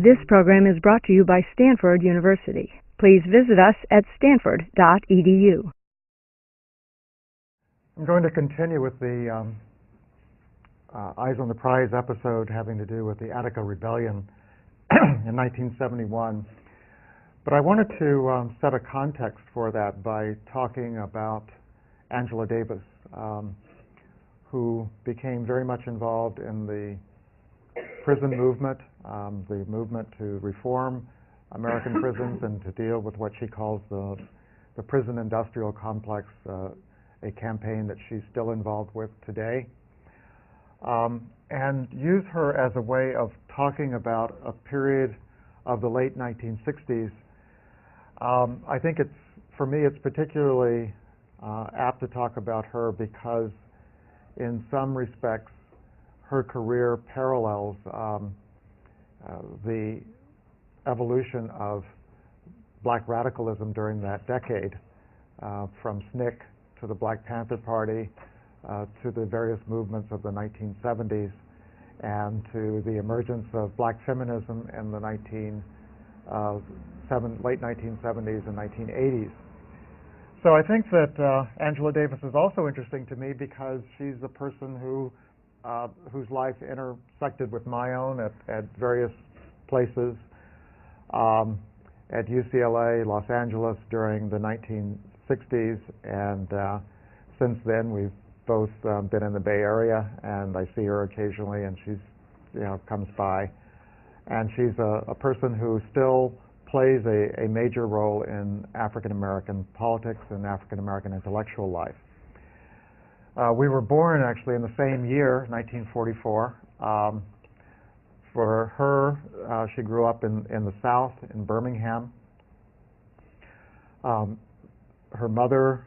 This program is brought to you by Stanford University. Please visit us at stanford.edu. I'm going to continue with the Eyes on the Prize episode having to do with the Attica Rebellion in 1971. But I wanted to set a context for that by talking about Angela Davis, who became very much involved in the prison movement, the movement to reform American prisons and to deal with what she calls the prison industrial complex, a campaign that she's still involved with today, and use her as a way of talking about a period of the late 1960s. I think for me, it's particularly apt to talk about her because in some respects, her career parallels the evolution of black radicalism during that decade, from SNCC to the Black Panther Party to the various movements of the 1970s and to the emergence of black feminism in the late 1970s and 1980s. So I think that Angela Davis is also interesting to me because she's a person whose life intersected with my own at various places, at UCLA, Los Angeles during the 1960s, and since then we've both been in the Bay Area, and I see her occasionally, and she's comes by, and she's a person who still plays a major role in African American politics and African American intellectual life. We were born actually in the same year, 1944. For her, she grew up in the South, in Birmingham. Her mother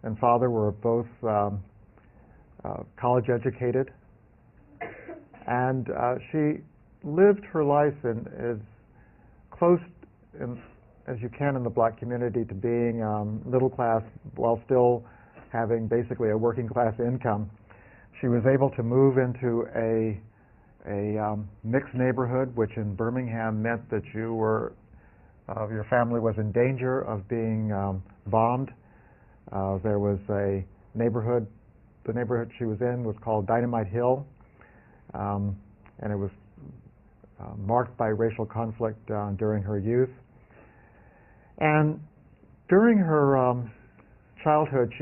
and father were both college educated, and she lived her life as close as you can in the black community to being middle class while still having basically a working class income. She was able to move into a mixed neighborhood, which in Birmingham meant that your family was in danger of being bombed. There was a neighborhood, the neighborhood she was in was called Dynamite Hill, and it was marked by racial conflict during her youth. And during her childhood,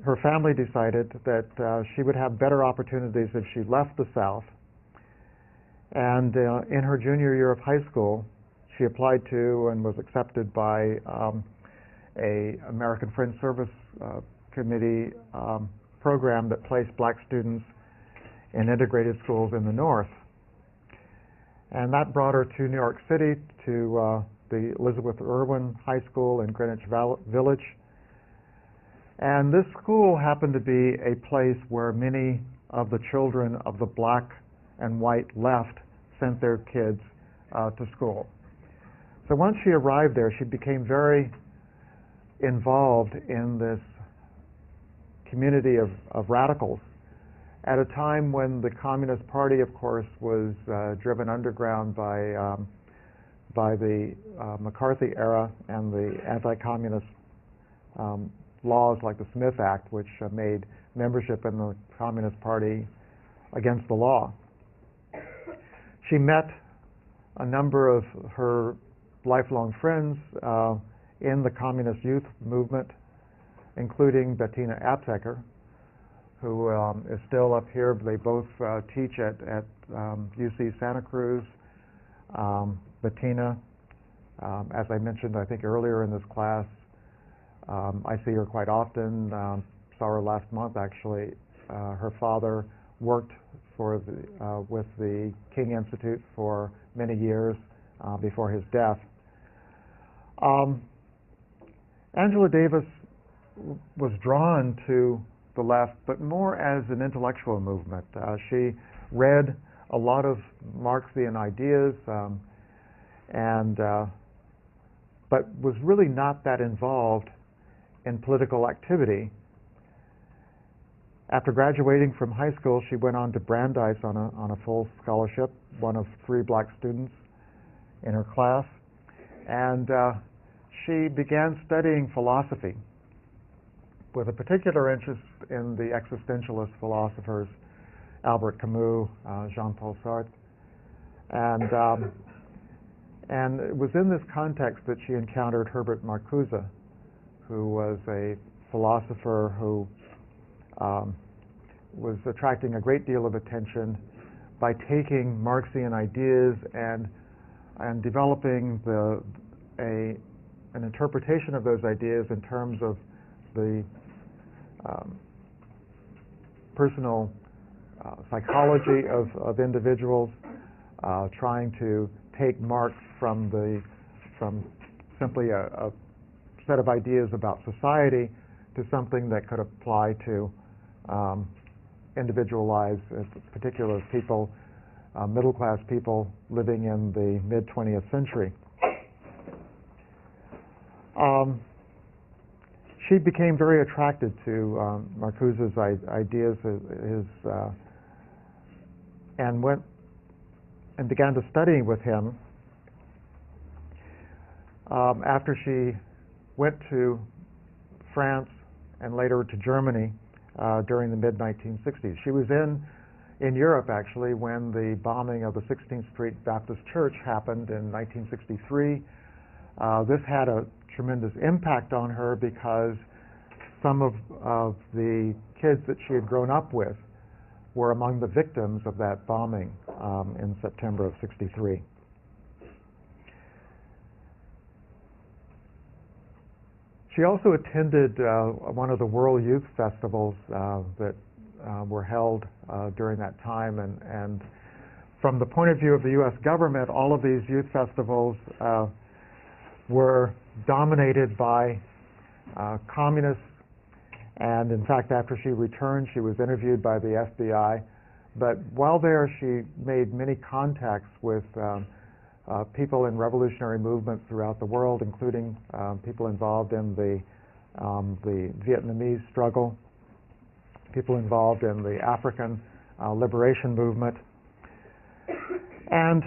her family decided that she would have better opportunities if she left the South. And in her junior year of high school, she applied to and was accepted by a American Friends Service Committee program that placed black students in integrated schools in the North. And that brought her to New York City to the Elizabeth Irwin High School in Greenwich Village. And this school happened to be a place where many of the children of the black and white left sent their kids to school. So once she arrived there, she became very involved in this community of radicals at a time when the Communist Party, of course, was driven underground by the McCarthy era and the anti-communist laws like the Smith Act, which made membership in the Communist Party against the law. She met a number of her lifelong friends in the communist youth movement, including Bettina Apteker, who is still up here. They both teach at UC Santa Cruz. Bettina, as I mentioned, I think earlier in this class, I see her quite often. Saw her last month, actually. Her father worked with the King Institute for many years before his death. Angela Davis was drawn to the left, but more as an intellectual movement. She read a lot of Marxian ideas, but was really not that involved in political activity. After graduating from high school, she went on to Brandeis on a full scholarship, one of 3 black students in her class, and she began studying philosophy with a particular interest in the existentialist philosophers Albert Camus, Jean-Paul Sartre, and it was in this context that she encountered Herbert Marcuse, who was a philosopher who was attracting a great deal of attention by taking Marxian ideas and developing an interpretation of those ideas in terms of the personal psychology of individuals, trying to take Marx from simply a set of ideas about society to something that could apply to individual lives, particular people, middle-class people living in the mid-20th century. She became very attracted to Marcuse's ideas, and went and began to study with him. After she went to France and later to Germany during the mid-1960s. She was in Europe, actually, when the bombing of the 16th Street Baptist Church happened in 1963. This had a tremendous impact on her because some of the kids that she had grown up with were among the victims of that bombing in September of '63. She also attended one of the World Youth Festivals that were held during that time, and from the point of view of the U.S. government, all of these youth festivals were dominated by communists, and in fact, after she returned, she was interviewed by the FBI. But while there, she made many contacts with people in revolutionary movements throughout the world, including people involved in the Vietnamese struggle, people involved in the African liberation movement. And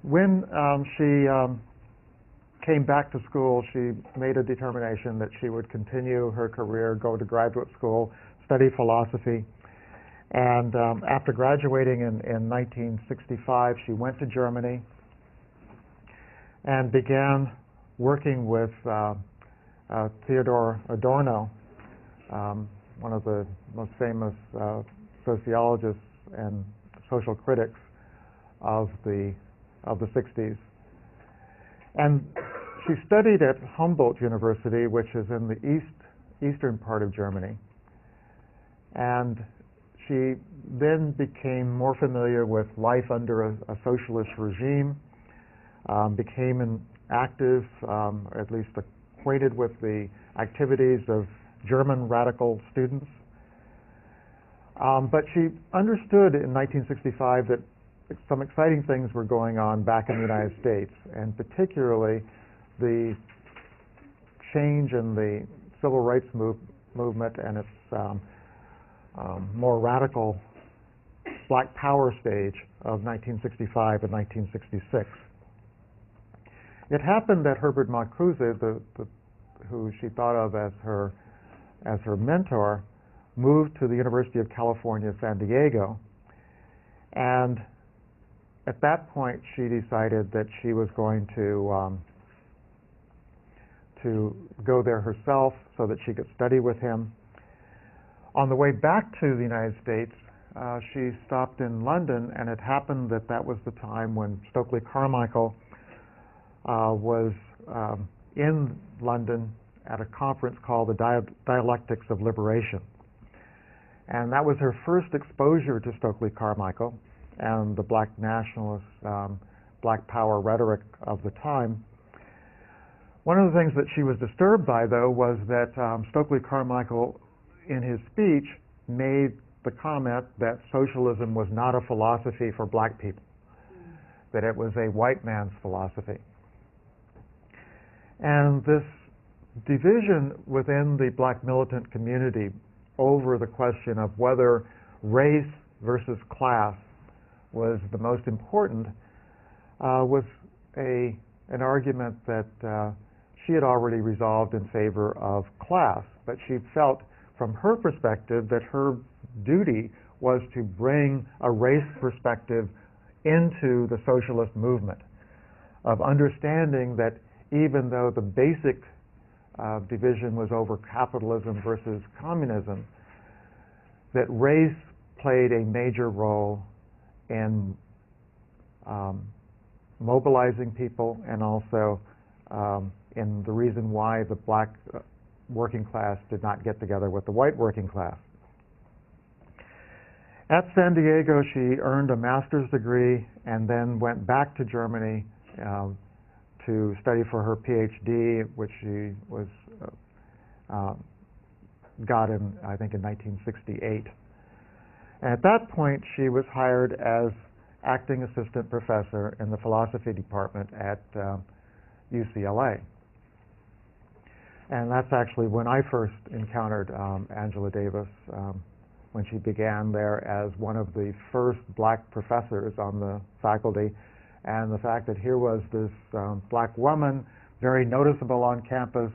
when she came back to school, she made a determination that she would continue her career, go to graduate school, study philosophy. And after graduating in 1965, she went to Germany and began working with Theodor Adorno, one of the most famous sociologists and social critics of the 60s. And she studied at Humboldt University, which is in the eastern part of Germany. And she then became more familiar with life under a socialist regime, became an active, at least acquainted with the activities of German radical students. But she understood in 1965 that some exciting things were going on back in the United States, and particularly the change in the civil rights movement and its more radical Black Power stage of 1965 and 1966. It happened that Herbert Marcuse, who she thought of as her mentor, moved to the University of California, San Diego, and at that point she decided that she was going to go there herself so that she could study with him. On the way back to the United States, she stopped in London, and it happened that that was the time when Stokely Carmichael was in London at a conference called the Dialectics of Liberation. And that was her first exposure to Stokely Carmichael and the black nationalist, black power rhetoric of the time. One of the things that she was disturbed by, though, was that Stokely Carmichael, in his speech, made the comment that socialism was not a philosophy for black people, that it was a white man's philosophy. And this division within the black militant community over the question of whether race versus class was the most important was an argument that she had already resolved in favor of class, but she felt from her perspective that her duty was to bring a race perspective into the socialist movement, of understanding that even though the basic division was over capitalism versus communism, that race played a major role in mobilizing people, and also in the reason why the black working class did not get together with the white working class. At San Diego, she earned a master's degree and then went back to Germany to study for her PhD, which she was got in, I think, in 1968. And at that point, she was hired as acting assistant professor in the philosophy department at UCLA. And that's actually when I first encountered Angela Davis, when she began there as one of the first black professors on the faculty. And the fact that here was this black woman, very noticeable on campus,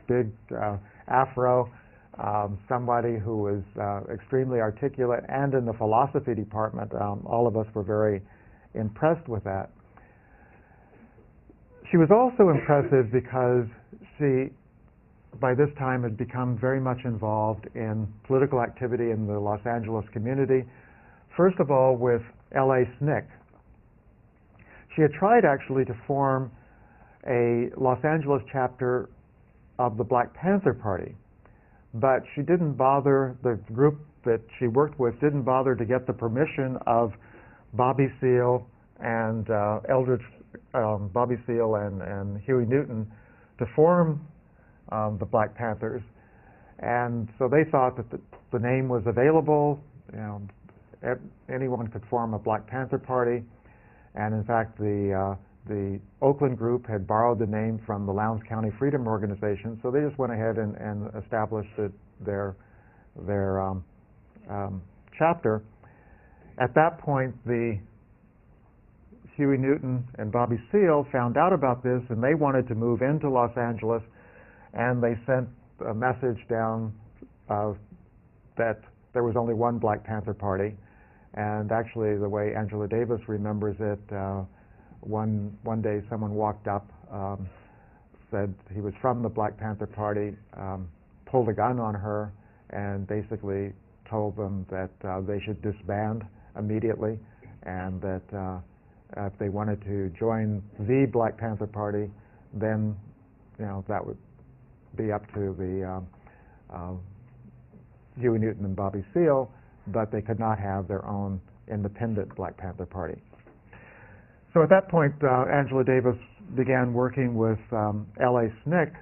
big afro, somebody who was extremely articulate, and in the philosophy department, all of us were very impressed with that. She was also impressive because she, by this time, had become very much involved in political activity in the Los Angeles community. First of all, with LA SNCC. She had tried actually to form a Los Angeles chapter of the Black Panther Party, but she didn't bother, the group that she worked with didn't bother to get the permission of Bobby Seale and Bobby Seale and Huey Newton to form the Black Panthers. And so they thought that the name was available, anyone could form a Black Panther Party. And in fact, the Oakland group had borrowed the name from the Lowndes County Freedom Organization, so they just went ahead and established their chapter. At that point, the Huey Newton and Bobby Seale found out about this, and they wanted to move into Los Angeles, and they sent a message down that there was only one Black Panther Party. And actually, the way Angela Davis remembers it, one day someone walked up, said he was from the Black Panther Party, pulled a gun on her, and basically told them that they should disband immediately, and that if they wanted to join the Black Panther Party, then that would be up to the Huey Newton and Bobby Seale, but they could not have their own independent Black Panther Party. So at that point, Angela Davis began working with LA SNCC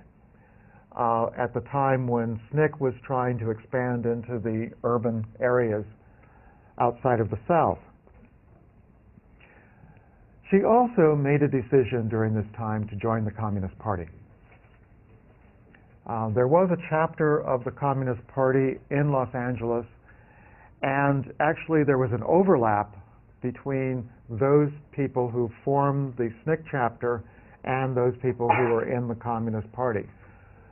at the time when SNCC was trying to expand into the urban areas outside of the South. She also made a decision during this time to join the Communist Party. There was a chapter of the Communist Party in Los Angeles, and actually there was an overlap between those people who formed the SNCC chapter and those people who were in the Communist Party.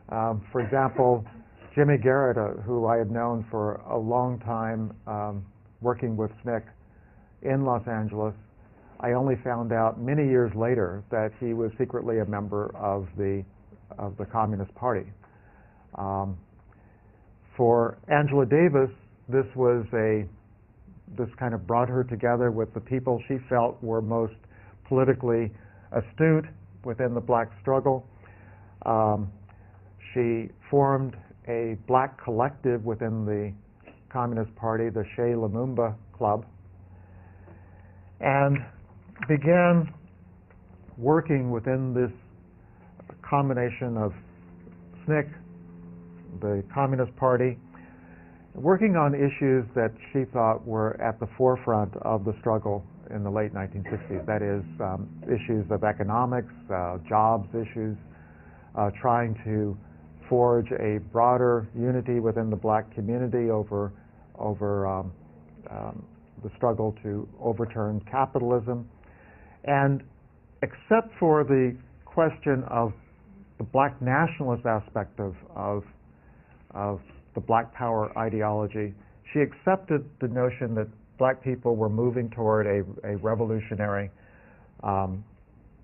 For example, Jimmy Garrett, who I had known for a long time working with SNCC in Los Angeles, I only found out many years later that he was secretly a member of the Communist Party. For Angela Davis, this kind of brought her together with the people she felt were most politically astute within the black struggle. She formed a black collective within the Communist Party, the Che Lumumba Club, and began working within this combination of SNCC, the Communist Party, working on issues that she thought were at the forefront of the struggle in the late 1960s. That is, issues of economics, jobs issues, trying to forge a broader unity within the black community over the struggle to overturn capitalism. And except for the question of the black nationalist aspect of the black power ideology, she accepted the notion that black people were moving toward a revolutionary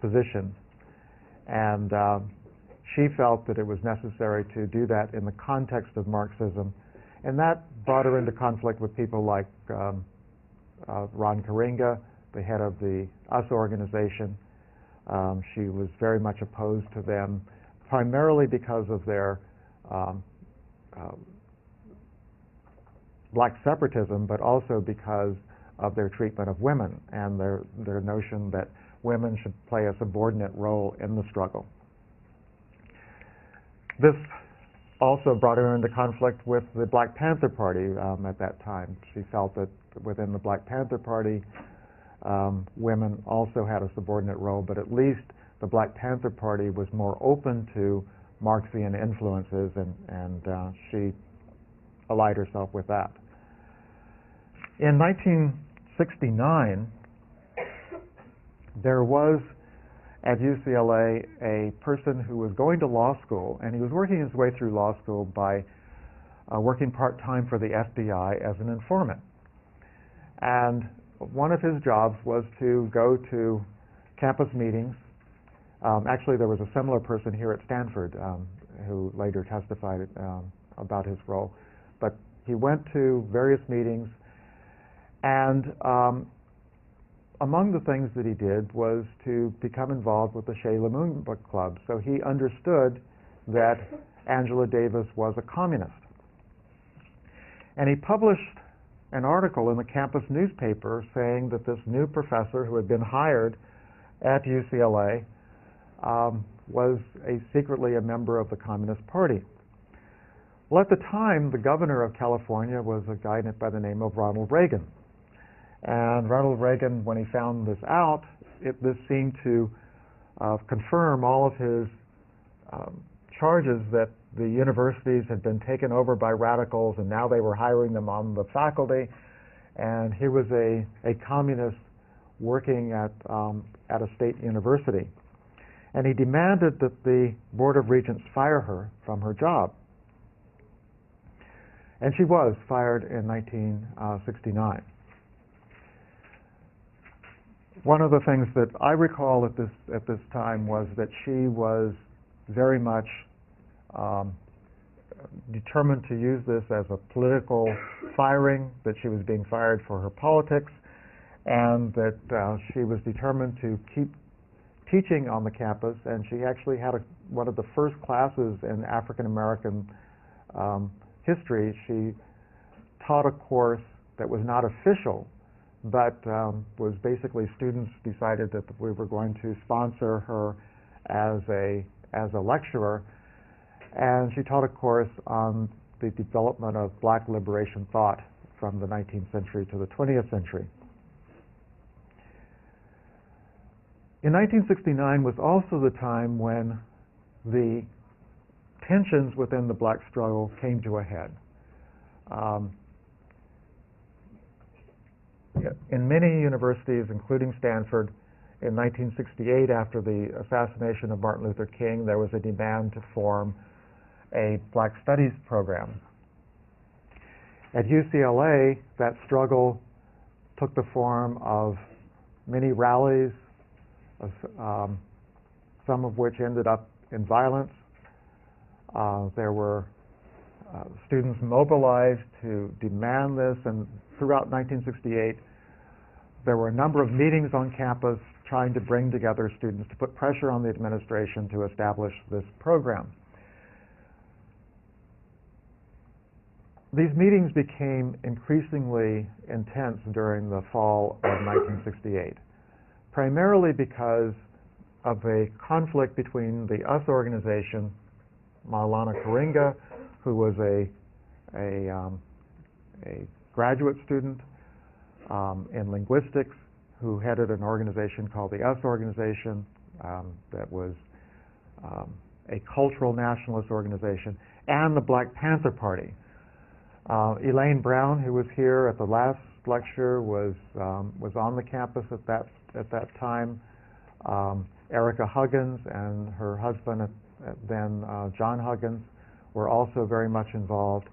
position. And she felt that it was necessary to do that in the context of Marxism. And that brought her into conflict with people like Ron Karinga, the head of the US organization. She was very much opposed to them, primarily because of their black separatism, but also because of their treatment of women and their notion that women should play a subordinate role in the struggle. This also brought her into conflict with the Black Panther Party at that time. She felt that within the Black Panther Party, women also had a subordinate role, but at least the Black Panther Party was more open to Marxian influences, and she allied herself with that. In 1969, there was at UCLA a person who was going to law school, and he was working his way through law school by working part-time for the FBI as an informant. And one of his jobs was to go to campus meetings. Actually, there was a similar person here at Stanford who later testified about his role. But he went to various meetings, and among the things that he did was to become involved with the Shaila Moon Book Club. So he understood that Angela Davis was a communist. And he published an article in the campus newspaper saying that this new professor who had been hired at UCLA was secretly a member of the Communist Party. Well, at the time, the governor of California was a guy by the name of Ronald Reagan. And Ronald Reagan, when he found this out, this seemed to confirm all of his charges that the universities had been taken over by radicals, and now they were hiring them on the faculty. And he was a communist working at a state university. And he demanded that the Board of Regents fire her from her job. And she was fired in 1969. One of the things that I recall at this time was that she was very much determined to use this as a political firing, that she was being fired for her politics, and that she was determined to keep teaching on the campus. And she actually had one of the first classes in African American history. She taught a course that was not official, but was basically students decided that we were going to sponsor her as a lecturer, and she taught a course on the development of black liberation thought from the 19th century to the 20th century. In 1969 was also the time when the tensions within the black struggle came to a head. In many universities, including Stanford, in 1968, after the assassination of Martin Luther King, there was a demand to form a Black Studies program. At UCLA, that struggle took the form of many rallies, some of which ended up in violence. There were students mobilized to demand this, and throughout 1968, there were a number of meetings on campus trying to bring together students to put pressure on the administration to establish this program. These meetings became increasingly intense during the fall of 1968, primarily because of a conflict between the US organization, Maulana Karinga, who was a graduate student in linguistics, who headed an organization called the US Organization that was a cultural nationalist organization, and the Black Panther Party. Elaine Brown, who was here at the last lecture, was on the campus at that time. Erica Huggins and her husband, then John Huggins, were also very much involved.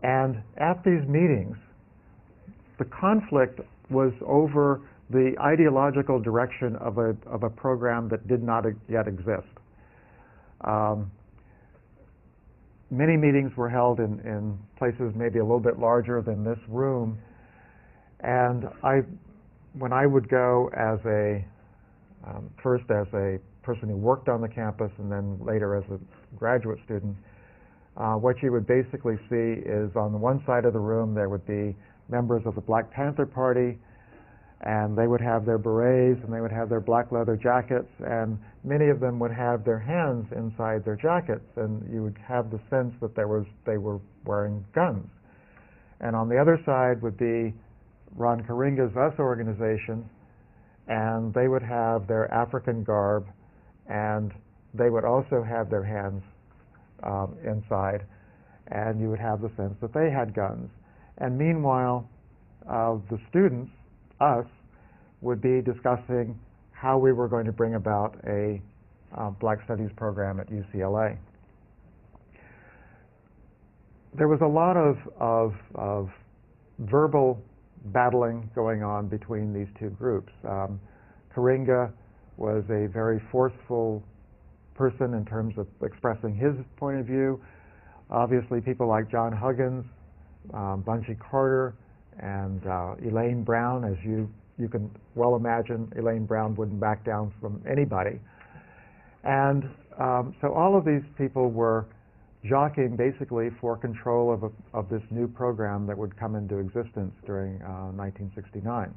And at these meetings, the conflict was over the ideological direction of a program that did not yet exist. Many meetings were held in places maybe a little bit larger than this room, and when I would go as first as a person who worked on the campus and then later as a graduate student, what you would basically see is on the one side of the room there would be members of the Black Panther Party, and they would have their berets and they would have their black leather jackets, and many of them would have their hands inside their jackets, and you would have the sense that they were wearing guns. And on the other side would be Ron Karenga's US organization, and they would have their African garb, and they would also have their hands inside, and you would have the sense that they had guns. And meanwhile, the students, us, would be discussing how we were going to bring about a Black Studies program at UCLA. There was a lot of verbal battling going on between these two groups. Karenga was a very forceful person in terms of expressing his point of view. Obviously, people like John Huggins, Bunchy Carter, and Elaine Brown, as you can well imagine, Elaine Brown wouldn't back down from anybody. And so all of these people were jockeying basically for control of this new program that would come into existence during 1969.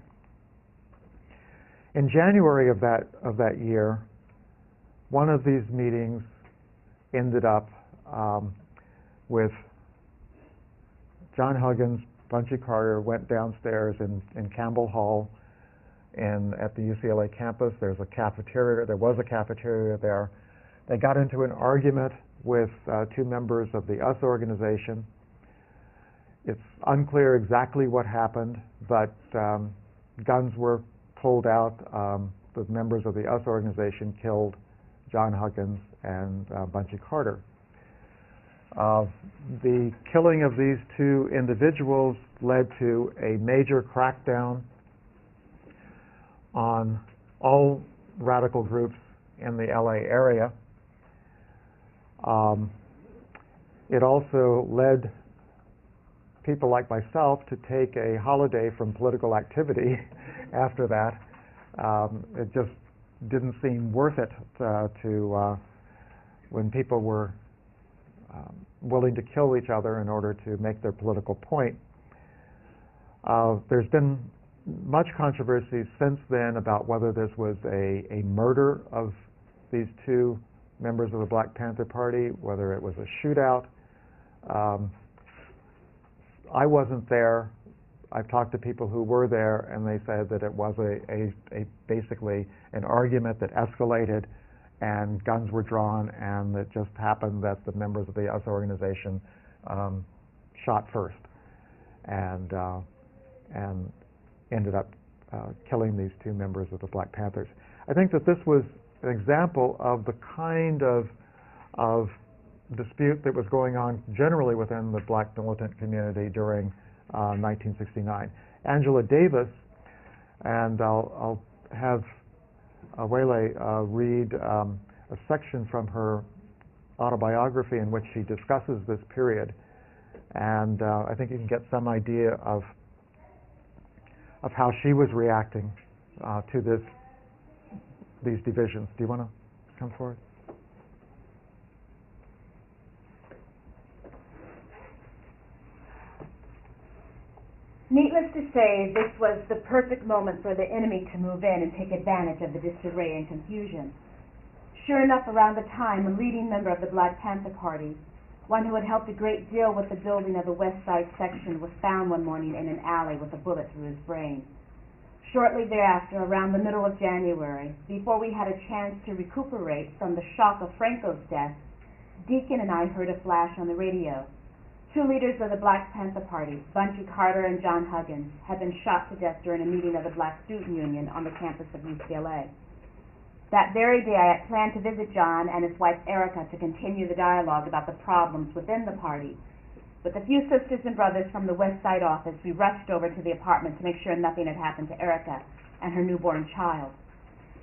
In January of that year, one of these meetings ended up with John Huggins, Bunchy Carter went downstairs in Campbell Hall at the UCLA campus. There was a cafeteria there. They got into an argument with two members of the US organization. It's unclear exactly what happened, but guns were pulled out. The members of the US organization killed John Huggins and Bunchy Carter. The killing of these two individuals led to a major crackdown on all radical groups in the LA area. It also led people like myself to take a holiday from political activity after that. It just didn't seem worth it when people were willing to kill each other in order to make their political point. There's been much controversy since then about whether this was a murder of these two members of the Black Panther Party, whether it was a shootout. I wasn't there. I've talked to people who were there, and they said that it was basically an argument that escalated, and guns were drawn, and it just happened that the members of the US organization shot first, and ended up killing these two members of the Black Panthers. I think that this was an example of the kind of dispute that was going on generally within the Black militant community during 1969. Angela Davis, and I'll have Wele read a section from her autobiography in which she discusses this period, and I think you can get some idea of how she was reacting to these divisions. Do you want to come forward? Needless to say, this was the perfect moment for the enemy to move in and take advantage of the disarray and confusion. Sure enough, around the time, a leading member of the Black Panther Party, one who had helped a great deal with the building of the West Side section, was found one morning in an alley with a bullet through his brain. Shortly thereafter, around the middle of January, before we had a chance to recuperate from the shock of Franco's death, Deacon and I heard a flash on the radio. 2 leaders of the Black Panther Party, Bunchy Carter and John Huggins, had been shot to death during a meeting of the Black Student Union on the campus of UCLA. That very day, I had planned to visit John and his wife Erica to continue the dialogue about the problems within the party. With a few sisters and brothers from the West Side office, we rushed over to the apartment to make sure nothing had happened to Erica and her newborn child.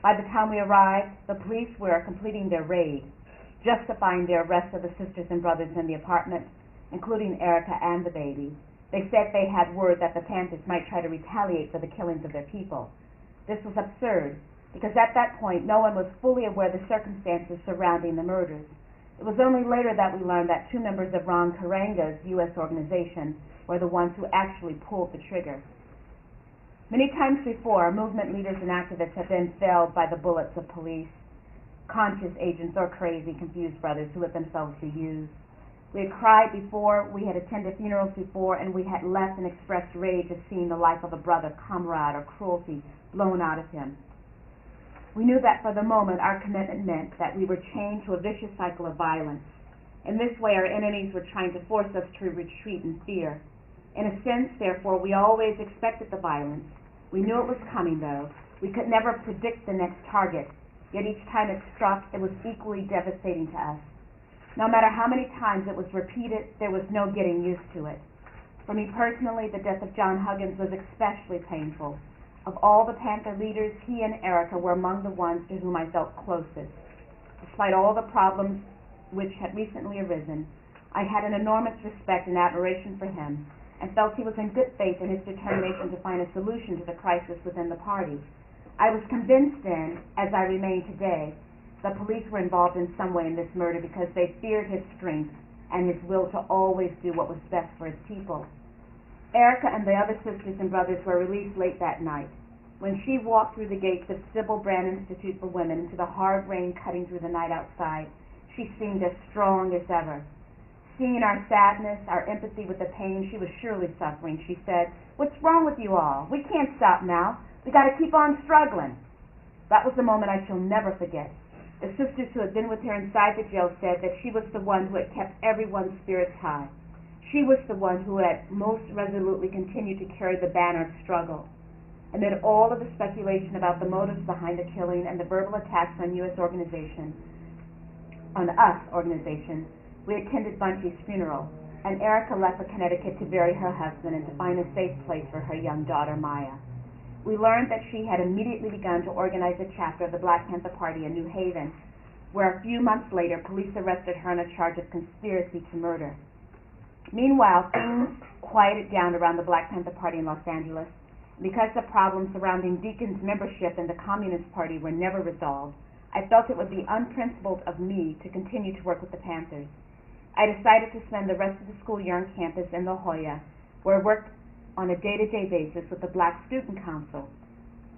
By the time we arrived, the police were completing their raid, justifying their arrest of the sisters and brothers in the apartment, including Erica and the baby. They said they had word that the Panthers might try to retaliate for the killings of their people. This was absurd, because at that point no one was fully aware of the circumstances surrounding the murders. It was only later that we learned that 2 members of Ron Karenga's U.S. organization were the ones who actually pulled the trigger. Many times before, movement leaders and activists have been felled by the bullets of police, conscious agents, or crazy, confused brothers who let themselves be used. We had cried before, we had attended funerals before, and we had left and expressed rage at seeing the life of a brother, comrade, or cruelty blown out of him. We knew that for the moment our commitment meant that we were chained to a vicious cycle of violence. In this way, our enemies were trying to force us to retreat in fear. In a sense, therefore, we always expected the violence. We knew it was coming, though. We could never predict the next target, yet each time it struck, it was equally devastating to us. No matter how many times it was repeated, there was no getting used to it. For me personally, the death of John Huggins was especially painful. Of all the Panther leaders, he and Erica were among the ones to whom I felt closest. Despite all the problems which had recently arisen, I had an enormous respect and admiration for him, and felt he was in good faith in his determination to find a solution to the crisis within the party. I was convinced then, as I remain today, the police were involved in some way in this murder because they feared his strength and his will to always do what was best for his people. Erica and the other sisters and brothers were released late that night. When she walked through the gates of Sybil Brand Institute for Women into the hard rain cutting through the night outside, she seemed as strong as ever. Seeing our sadness, our empathy with the pain she was surely suffering, she said, "What's wrong with you all? We can't stop now. We got to keep on struggling." That was a moment I shall never forget. The sisters who had been with her inside the jail said that she was the one who had kept everyone's spirits high. She was the one who had most resolutely continued to carry the banner of struggle. Amid all of the speculation about the motives behind the killing and the verbal attacks on us organization, we attended Bunchy's funeral, and Erica left for Connecticut to bury her husband and to find a safe place for her young daughter, Maya. We learned that she had immediately begun to organize a chapter of the Black Panther Party in New Haven, where a few months later police arrested her on a charge of conspiracy to murder. Meanwhile, things quieted down around the Black Panther Party in Los Angeles. Because the problems surrounding Deacon's membership in the Communist Party were never resolved, I felt it would be unprincipled of me to continue to work with the Panthers. I decided to spend the rest of the school year on campus in La Jolla, where I worked on a day-to-day basis with the Black Student Council.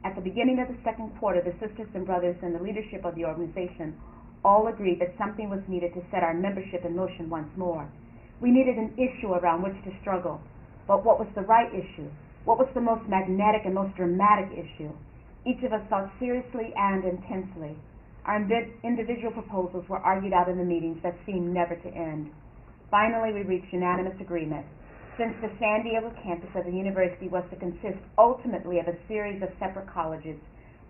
At the beginning of the second quarter, the sisters and brothers and the leadership of the organization all agreed that something was needed to set our membership in motion once more. We needed an issue around which to struggle. But what was the right issue? What was the most magnetic and most dramatic issue? Each of us thought seriously and intensely. Our individual proposals were argued out in the meetings that seemed never to end. Finally, we reached unanimous agreement. Since the San Diego campus of the university was to consist ultimately of a series of separate colleges,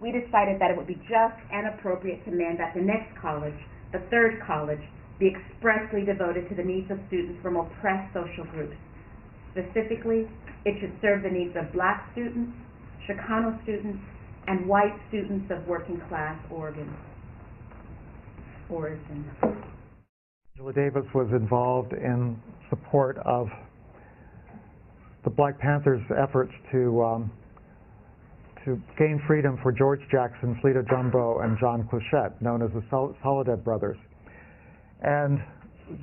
we decided that it would be just and appropriate to demand that the next college, the third college, be expressly devoted to the needs of students from oppressed social groups. Specifically, it should serve the needs of Black students, Chicano students, and white students of working class origin. Angela Davis was involved in support of the Black Panthers' efforts to gain freedom for George Jackson, Fleta Jumbo, and John Clochette, known as the Soledad Brothers. And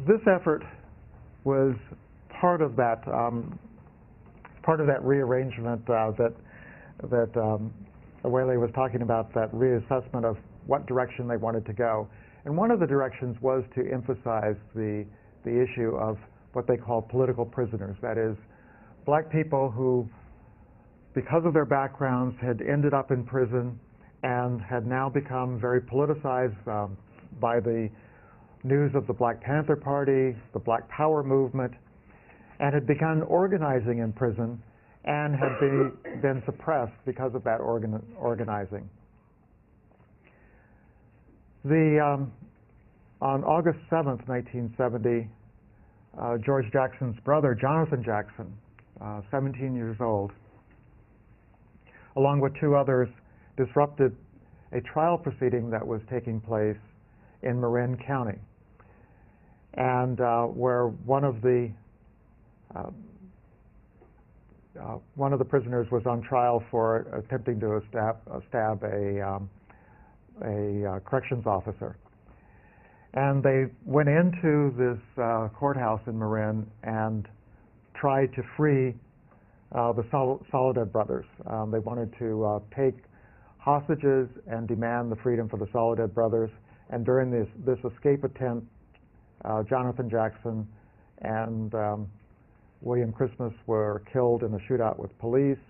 this effort was part of that rearrangement that Awele was talking about, that reassessment of what direction they wanted to go. And one of the directions was to emphasize the issue of what they call political prisoners, that is, Black people who because of their backgrounds, had ended up in prison and had now become very politicized by the news of the Black Panther Party, the Black Power movement, and had begun organizing in prison and had been suppressed because of that organizing. On August 7th, 1970, George Jackson's brother, Jonathan Jackson, 17 years old, along with two others, disrupted a trial proceeding that was taking place in Marin County, and where one of the prisoners was on trial for attempting to stab a corrections officer. And they went into this courthouse in Marin and tried to free the Soledad brothers. They wanted to take hostages and demand the freedom for the Soledad brothers. And during this escape attempt, Jonathan Jackson and William Christmas were killed in a shootout with police,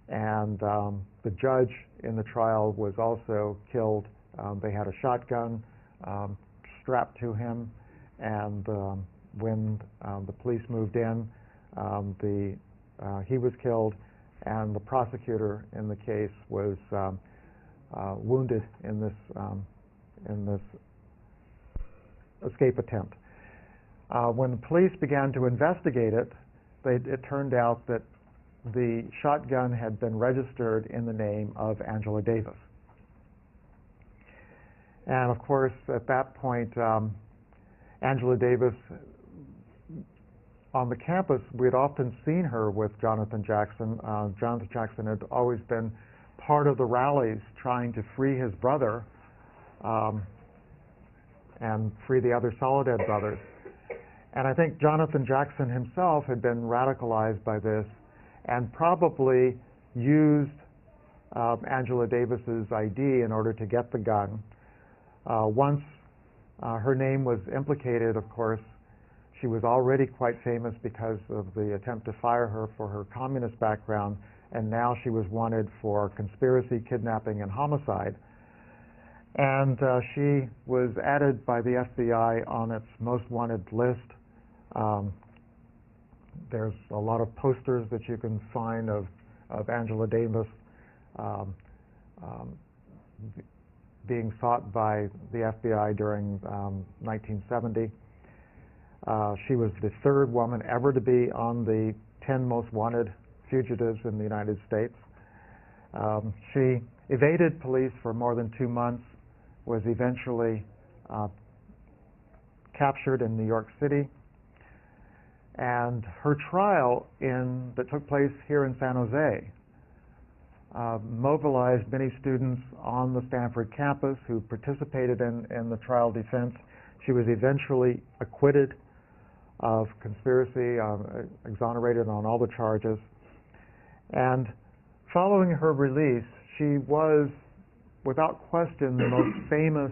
and the judge in the trial was also killed. They had a shotgun strapped to him, and when the police moved in, he was killed, and the prosecutor in the case was wounded in this escape attempt. When the police began to investigate it, it turned out that the shotgun had been registered in the name of Angela Davis. And of course, at that point, Angela Davis, on the campus, we had often seen her with Jonathan Jackson. Jonathan Jackson had always been part of the rallies trying to free his brother and free the other Soledad brothers. And I think Jonathan Jackson himself had been radicalized by this and probably used Angela Davis's ID in order to get the gun. Once her name was implicated, of course, she was already quite famous because of the attempt to fire her for her communist background, and now she was wanted for conspiracy, kidnapping, and homicide. And she was added by the FBI on its most wanted list. There's a lot of posters that you can find of Angela Davis being sought by the FBI during 1970. She was the third woman ever to be on the 10 most wanted fugitives in the United States. She evaded police for more than 2 months, was eventually captured in New York City, and her trial that took place here in San Jose mobilized many students on the Stanford campus who participated in the trial defense. She was eventually acquitted of conspiracy, exonerated on all the charges. And following her release, she was, without question, the most famous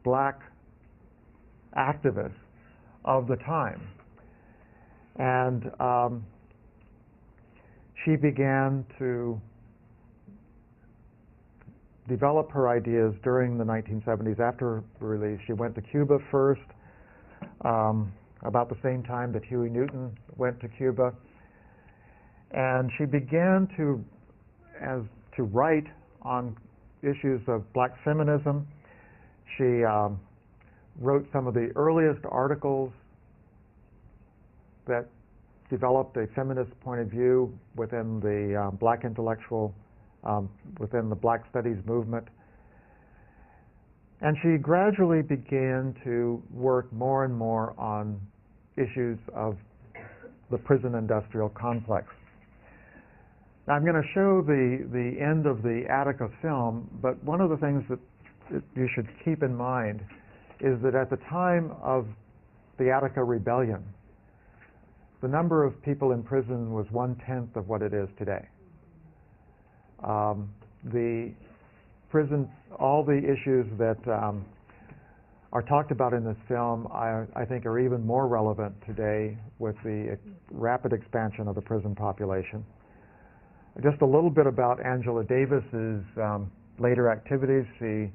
black activist of the time. And she began to develop her ideas during the 1970s. After her release, she went to Cuba first, about the same time that Huey Newton went to Cuba, and she began to write on issues of black feminism. She wrote some of the earliest articles that developed a feminist point of view within the black intellectual, within the black studies movement. And she gradually began to work more and more on issues of the prison industrial complex. Now, I'm going to show the end of the Attica film, but one of the things that you should keep in mind is that at the time of the Attica Rebellion, the number of people in prison was 1/10 of what it is today. The prison, all the issues that are talked about in this film, I think are even more relevant today with the rapid expansion of the prison population. Just a little bit about Angela Davis's later activities. She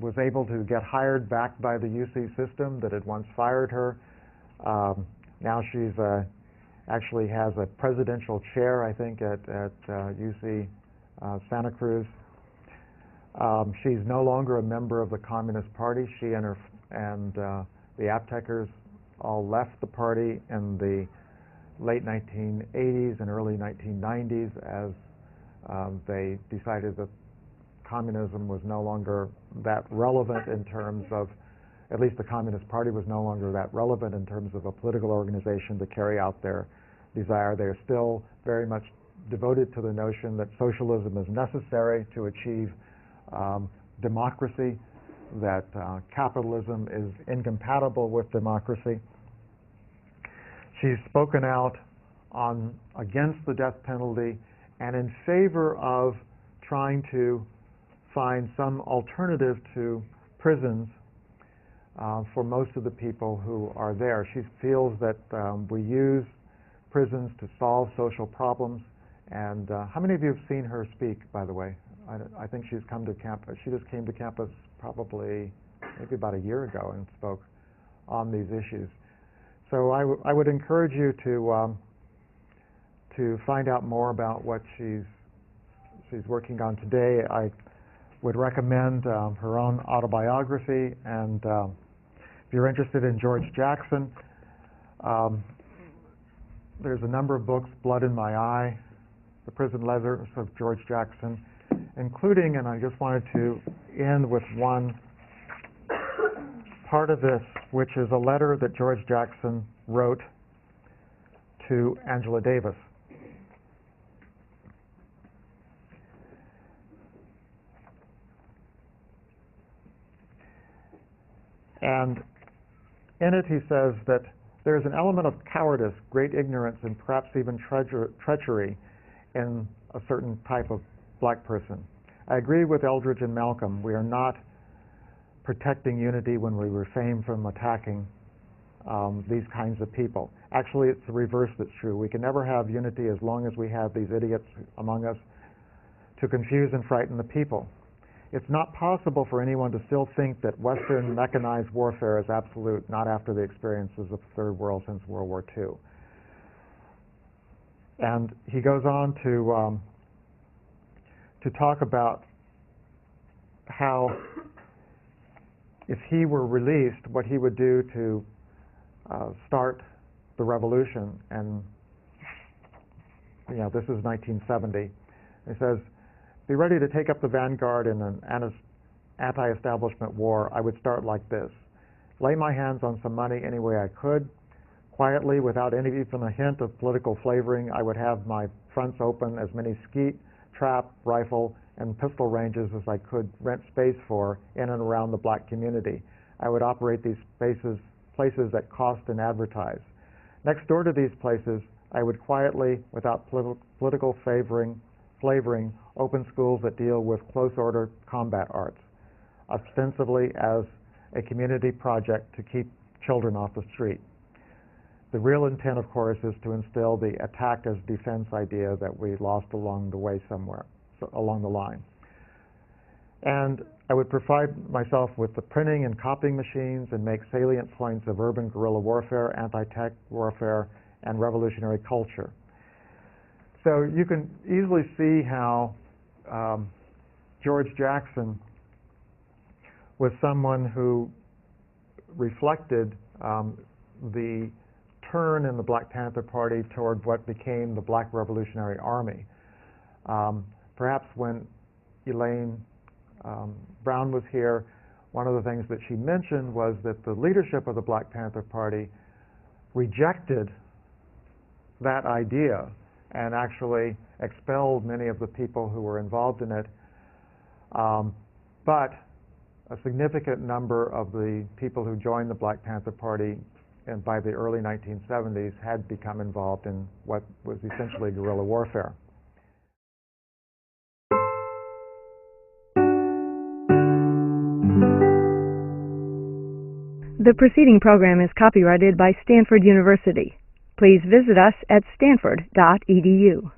was able to get hired back by the UC system that had once fired her. Now she's actually has a presidential chair, I think, at UC Santa Cruz. She's no longer a member of the Communist Party. She and the Aptekers all left the party in the late 1980s and early 1990s as they decided that communism was no longer that relevant in terms of, at least the Communist Party was no longer that relevant in terms of a political organization to carry out their desire. They're still very much devoted to the notion that socialism is necessary to achieve democracy, that capitalism is incompatible with democracy. She's spoken out against the death penalty and in favor of trying to find some alternative to prisons for most of the people who are there. She feels that we use prisons to solve social problems. And how many of you have seen her speak, by the way? I think she's come to campus. She just came to campus probably maybe about a year ago and spoke on these issues. So I would encourage you to find out more about what she's working on today. I would recommend her own autobiography, and if you're interested in George Jackson, there's a number of books, Blood in My Eye, The Prison Letters of George Jackson, including, and I just wanted to end with one part of this, which is a letter that George Jackson wrote to Angela Davis. And in it he says that there is an element of cowardice, great ignorance, and perhaps even treachery in a certain type of black person. I agree with Eldridge and Malcolm. We are not protecting unity when we refrain from attacking these kinds of people. Actually, it's the reverse that's true. We can never have unity as long as we have these idiots among us to confuse and frighten the people. It's not possible for anyone to still think that Western mechanized warfare is absolute, not after the experiences of the Third World since World War II. And he goes on to talk about how if he were released, what he would do to start the revolution. And this is 1970. He says, "Be ready to take up the vanguard in an anti-establishment war. I would start like this. Lay my hands on some money any way I could. Quietly, without even a hint of political flavoring, I would have my fronts open as many skeet, trap, rifle, and pistol ranges as I could rent space for in and around the black community. I would operate these places that cost and advertise. Next door to these places, I would quietly, without political flavoring, open schools that deal with close order combat arts, ostensibly as a community project to keep children off the street. The real intent, of course, is to instill the attack as defense idea that we lost along the way somewhere, along the line. And I would provide myself with the printing and copying machines and make salient points of urban guerrilla warfare, anti-tech warfare, and revolutionary culture." So you can easily see how George Jackson was someone who reflected the turn in the Black Panther Party toward what became the Black Revolutionary Army. Perhaps when Elaine Brown was here, one of the things that she mentioned was that the leadership of the Black Panther Party rejected that idea and actually expelled many of the people who were involved in it. But a significant number of the people who joined the Black Panther Party and by the early 1970s had become involved in what was essentially guerrilla warfare. The preceding program is copyrighted by Stanford University. please visit us at stanford.edu.